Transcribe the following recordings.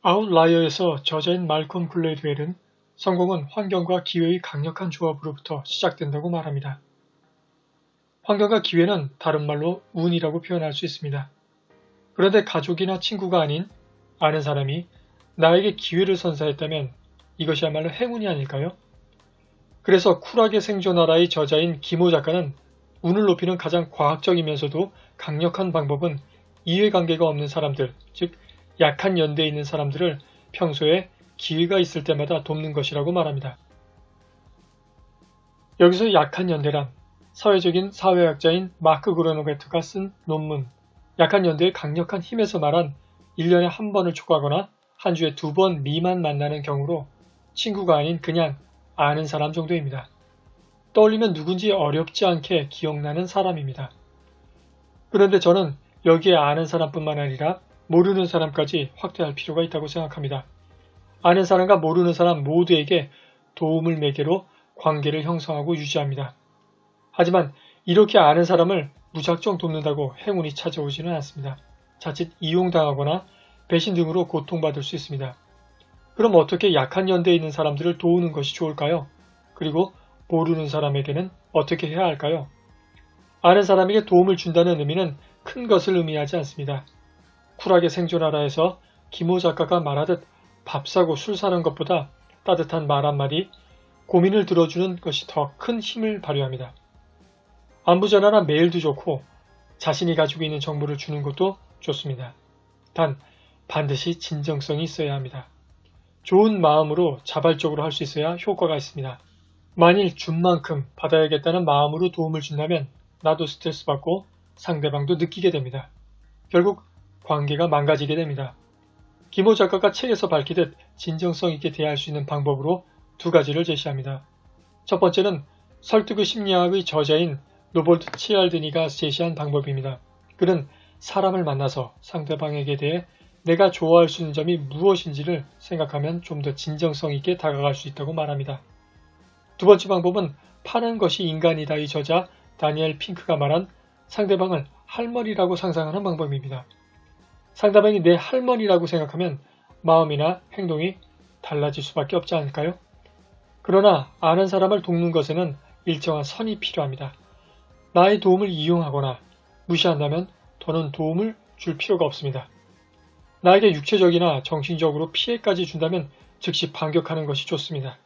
아웃라이어에서 저자인 말콤 글래드웰은 성공은 환경과 기회의 강력한 조합으로부터 시작된다고 말합니다. 환경과 기회는 다른 말로 운이라고 표현할 수 있습니다. 그런데 가족이나 친구가 아닌 아는 사람이 나에게 기회를 선사했다면 이것이야말로 행운이 아닐까요? 그래서 쿨하게 생존하라의 저자인 김호 작가는 운을 높이는 가장 과학적이면서도 강력한 방법은 이해관계가 없는 사람들, 즉 약한 연대에 있는 사람들을 평소에 기회가 있을 때마다 돕는 것이라고 말합니다. 여기서 약한 연대란 사회적인 사회학자인 마크 그로너베트가 쓴 논문 약한 연대의 강력한 힘에서 말한 1년에 한 번을 촉구하거나 한 주에 2번 미만 만나는 경우로 친구가 아닌 그냥 아는 사람 정도입니다. 떠올리면 누군지 어렵지 않게 기억나는 사람입니다. 그런데 저는 여기에 아는 사람뿐만 아니라 모르는 사람까지 확대할 필요가 있다고 생각합니다. 아는 사람과 모르는 사람 모두에게 도움을 매개로 관계를 형성하고 유지합니다. 하지만 이렇게 아는 사람을 무작정 돕는다고 행운이 찾아오지는 않습니다. 자칫 이용당하거나 배신 등으로 고통받을 수 있습니다. 그럼 어떻게 약한 연대에 있는 사람들을 도우는 것이 좋을까요? 그리고 모르는 사람에게는 어떻게 해야 할까요? 아는 사람에게 도움을 준다는 의미는 큰 것을 의미하지 않습니다. 쿨하게 생존하라 해서 김호 작가가 말하듯 밥 사고 술 사는 것보다 따뜻한 말 한마디, 고민을 들어주는 것이 더 큰 힘을 발휘합니다. 안부전화나 메일도 좋고 자신이 가지고 있는 정보를 주는 것도 좋습니다. 단 반드시 진정성이 있어야 합니다. 좋은 마음으로 자발적으로 할 수 있어야 효과가 있습니다. 만일 준 만큼 받아야겠다는 마음으로 도움을 준다면 나도 스트레스 받고 상대방도 느끼게 됩니다. 결국 관계가 망가지게 됩니다. 김호 작가가 책에서 밝히듯 진정성 있게 대할 수 있는 방법으로 2가지를 제시합니다. 첫 번째는 설득의 심리학의 저자인 로버트 치알드니가 제시한 방법입니다. 그는 사람을 만나서 상대방에게 대해 내가 좋아할 수 있는 점이 무엇인지를 생각하면 좀 더 진정성 있게 다가갈 수 있다고 말합니다. 2번째 방법은 파는 것이 인간이다의 저자 다니엘 핑크가 말한 상대방을 할머니라고 상상하는 방법입니다. 상대방이 내 할머니라고 생각하면 마음이나 행동이 달라질 수밖에 없지 않을까요? 그러나 아는 사람을 돕는 것에는 일정한 선이 필요합니다. 나의 도움을 이용하거나 무시한다면 더는 도움을 줄 필요가 없습니다. 나에게 육체적이나 정신적으로 피해까지 준다면 즉시 반격하는 것이 좋습니다.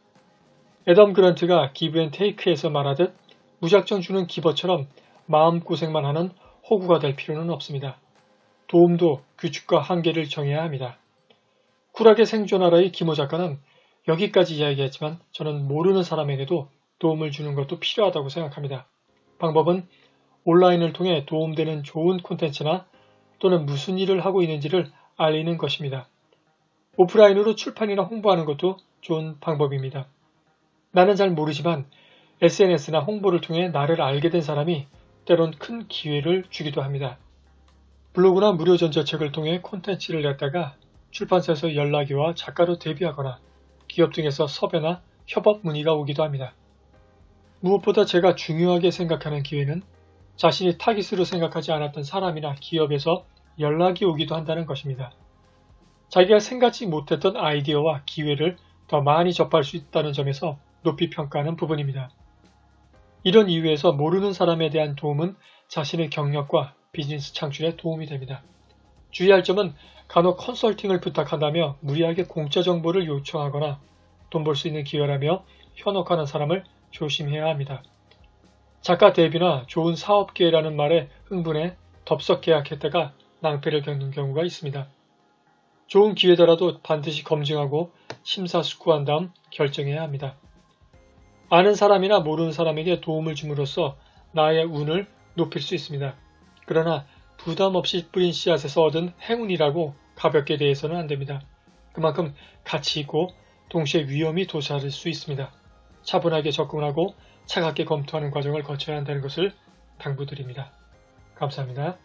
애덤 그란트가 기브 앤 테이크에서 말하듯 무작정 주는 기버처럼 마음고생만 하는 호구가 될 필요는 없습니다. 도움도 규칙과 한계를 정해야 합니다. 쿨하게 생존하라의 김호 작가는 여기까지 이야기했지만 저는 모르는 사람에게도 도움을 주는 것도 필요하다고 생각합니다. 방법은 온라인을 통해 도움되는 좋은 콘텐츠나 또는 무슨 일을 하고 있는지를 알리는 것입니다. 오프라인으로 출판이나 홍보하는 것도 좋은 방법입니다. 나는 잘 모르지만 SNS나 홍보를 통해 나를 알게 된 사람이 때론 큰 기회를 주기도 합니다. 블로그나 무료 전자책을 통해 콘텐츠를 냈다가 출판사에서 연락이 와 작가로 데뷔하거나 기업 등에서 섭외나 협업 문의가 오기도 합니다. 무엇보다 제가 중요하게 생각하는 기회는 자신이 타깃으로 생각하지 않았던 사람이나 기업에서 연락이 오기도 한다는 것입니다. 자기가 생각지 못했던 아이디어와 기회를 더 많이 접할 수 있다는 점에서 높이 평가하는 부분입니다. 이런 이유에서 모르는 사람에 대한 도움은 자신의 경력과 비즈니스 창출에 도움이 됩니다. 주의할 점은 간혹 컨설팅을 부탁한다며 무리하게 공짜 정보를 요청하거나 돈 벌 수 있는 기회라며 현혹하는 사람을 조심해야 합니다. 작가 데뷔나 좋은 사업 기회라는 말에 흥분해 덥석 계약했다가 낭패를 겪는 경우가 있습니다. 좋은 기회더라도 반드시 검증하고 심사숙고한 다음 결정해야 합니다. 아는 사람이나 모르는 사람에게 도움을 줌으로써 나의 운을 높일 수 있습니다. 그러나 부담 없이 뿌린 씨앗에서 얻은 행운이라고 가볍게 대해서는 안 됩니다. 그만큼 가치 있고 동시에 위험이 도사릴 수 있습니다. 차분하게 접근하고 차갑게 검토하는 과정을 거쳐야 한다는 것을 당부드립니다. 감사합니다.